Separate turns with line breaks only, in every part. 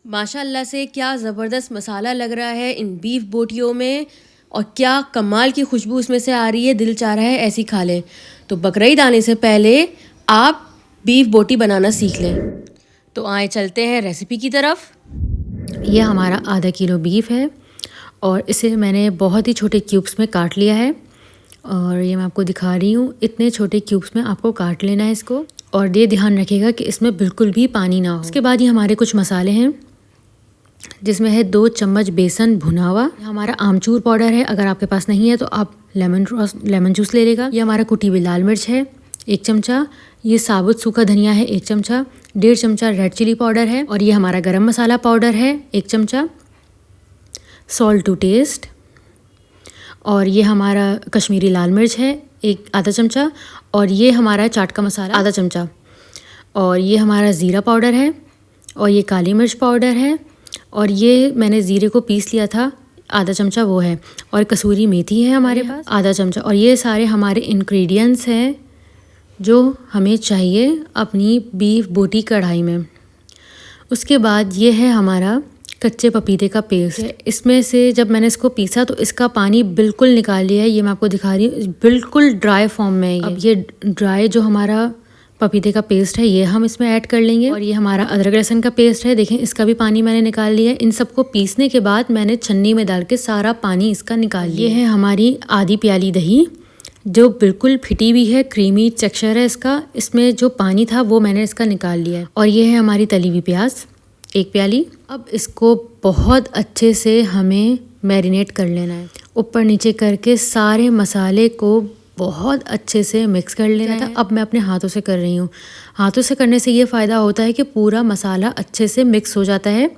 माशाल्लाह से क्या ज़बरदस्त मसाला लग रहा है इन बीफ बोटियों में और क्या कमाल की खुशबू इसमें से आ रही है। दिल चाह रहा है ऐसी खा लें। तो बकरीद आने से पहले आप बीफ बोटी बनाना सीख लें। तो आए चलते हैं रेसिपी की तरफ।
ये हमारा आधा किलो बीफ है और इसे मैंने बहुत ही छोटे क्यूब्स में काट लिया है और ये मैं आपको दिखा रही हूँ। इतने छोटे क्यूब्स में आपको काट लेना है इसको और ये ध्यान रखिएगा कि इसमें बिल्कुल भी पानी ना हो। उसके बाद ये हमारे कुछ मसाले हैं जिसमें है 2 चम्मच बेसन भुना हुआ। हमारा आमचूर पाउडर है, अगर आपके पास नहीं है तो आप लेमन जूस ले लेगा। ये हमारा कुटी हुई लाल मिर्च है 1 चमचा। ये साबुत सूखा धनिया है 1 चमचा। 1.5 चमचा रेड चिली पाउडर है और ये हमारा गरम मसाला पाउडर है 1 चमचा। Salt to taste. और ये हमारा कश्मीरी लाल मिर्च है आधा चमचा। और ये हमारा चाट का मसाला आधा चमचा। और ये हमारा ज़ीरा पाउडर है और ये काली मिर्च पाउडर है और ये मैंने ज़ीरे को पीस लिया था आधा चमचा वो है। और कसूरी मेथी है हमारे पास आधा चमचा। और ये सारे हमारे इंग्रेडिएंट्स हैं जो हमें चाहिए अपनी बीफ बोटी कढ़ाई में। उसके बाद ये है हमारा कच्चे पपीते का पेस्ट। इसमें से जब मैंने इसको पीसा तो इसका पानी बिल्कुल निकाल लिया है। ये मैं आपको दिखा रही हूँ, बिल्कुल ड्राई फॉर्म में है। अब ये ड्राई जो हमारा पपीते का पेस्ट है ये हम इसमें ऐड कर लेंगे। और ये हमारा अदरक लहसुन का पेस्ट है, देखें इसका भी पानी मैंने निकाल लिया है। इन सबको पीसने के बाद मैंने छन्नी में डाल के सारा पानी इसका निकाल लिया। ये है हमारी आधी प्याली दही जो बिल्कुल फिटी हुई है, क्रीमी टेक्सचर है इसका। इसमें जो पानी था वो मैंने इसका निकाल लिया है। और ये है हमारी तली हुई प्याज 1 प्याली। अब इसको बहुत अच्छे से हमें मैरिनेट कर लेना है, ऊपर नीचे करके सारे मसाले को बहुत अच्छे से मिक्स कर लेना था। अब मैं अपने हाथों से कर रही हूँ। हाथों से करने से ये फ़ायदा होता है कि पूरा मसाला अच्छे से मिक्स हो जाता है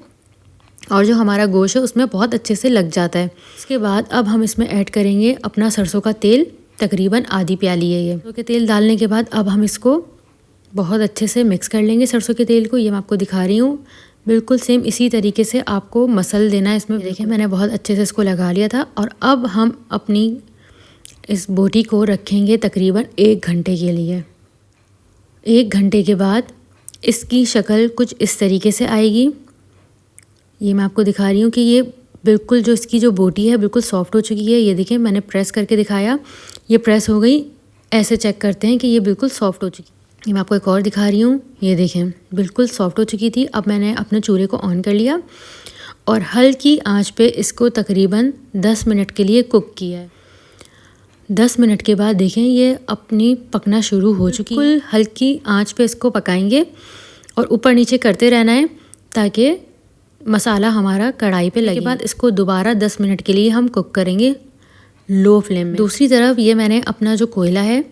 और जो हमारा गोश्त है उसमें बहुत अच्छे से लग जाता है। इसके बाद अब हम इसमें ऐड करेंगे अपना सरसों का तेल, तकरीबन आधी प्याली है ये। सरसों के तेल डालने के बाद अब हम इसको बहुत अच्छे से मिक्स कर लेंगे सरसों के तेल को। ये मैं आपको दिखा रही हूँ, बिल्कुल सेम इसी तरीके से आपको मसल देना है इसमें। देखिए मैंने बहुत अच्छे से इसको लगा लिया था। और अब हम अपनी इस बोटी को रखेंगे तकरीबन 1 घंटे के लिए। 1 घंटे के बाद इसकी शक्ल कुछ इस तरीके से आएगी। ये मैं आपको दिखा रही हूँ कि ये बिल्कुल जो इसकी जो बोटी है बिल्कुल सॉफ्ट हो चुकी है। ये देखिए मैंने प्रेस करके दिखाया, ये प्रेस हो गई। ऐसे चेक करते हैं कि ये बिल्कुल सॉफ्ट हो चुकी। ये मैं आपको एक और दिखा रही हूँ, ये देखें बिल्कुल सॉफ्ट हो चुकी थी। अब मैंने अपने चूल्हे को ऑन कर लिया और हल्की आंच पे इसको तकरीबन 10 मिनट के लिए कुक किया है। 10 मिनट के बाद देखें ये अपनी पकना शुरू हो चुकी है। बिल्कुल हल्की आंच पे इसको पकाएंगे और ऊपर नीचे करते रहना है ताकि मसाला हमारा कढ़ाई पे लगे। के बाद इसको दोबारा 10 मिनट के लिए हम कुक करेंगे लो फ्लेम में। दूसरी तरफ ये मैंने अपना जो कोयला है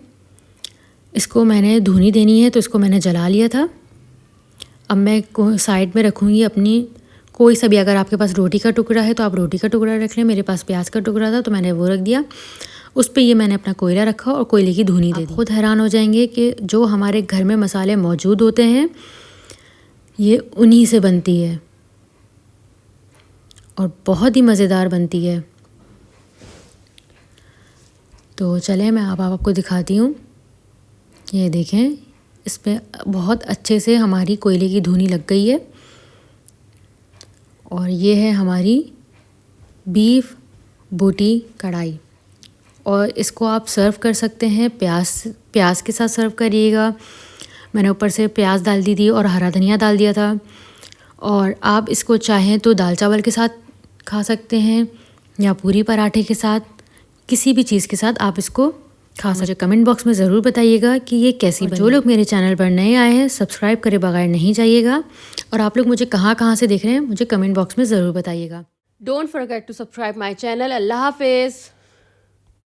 इसको मैंने धुनी देनी है तो इसको मैंने जला लिया था। अब मैं साइड में रखूँगी अपनी कोई सा भी, अगर आपके पास रोटी का टुकड़ा है तो आप रोटी का टुकड़ा रख लें। मेरे पास प्याज का टुकड़ा था तो मैंने वो रख दिया। उस पर ये मैंने अपना कोयला रखा और कोयले की धुनी दे दी। खुद हैरान हो जाएंगे कि जो हमारे घर में मसाले मौजूद होते हैं ये उन्हीं से बनती है और बहुत ही मज़ेदार बनती है। तो चलें मैं अब आपको दिखाती हूँ। ये देखें इस पर बहुत अच्छे से हमारी कोयले की धुनी लग गई है। और ये है हमारी बीफ बोटी कढ़ाई। और इसको आप सर्व कर सकते हैं प्याज के साथ सर्व करिएगा। मैंने ऊपर से प्याज डाल दी थी और हरा धनिया डाल दिया था। और आप इसको चाहें तो दाल चावल के साथ खा सकते हैं या पूरी पराठे के साथ, किसी भी चीज़ के साथ आप इसको खा सकते। मुझे कमेंट बॉक्स में ज़रूर बताइएगा कि ये कैसी बनी। जो लोग मेरे चैनल पर नए आए हैं सब्सक्राइब करे बगैर नहीं जाइएगा। और आप लोग मुझे कहाँ से देख रहे हैं मुझे कमेंट बॉक्स में ज़रूर बताइएगा।
Don't forget to subscribe my channel. अल्लाह हाफिज़।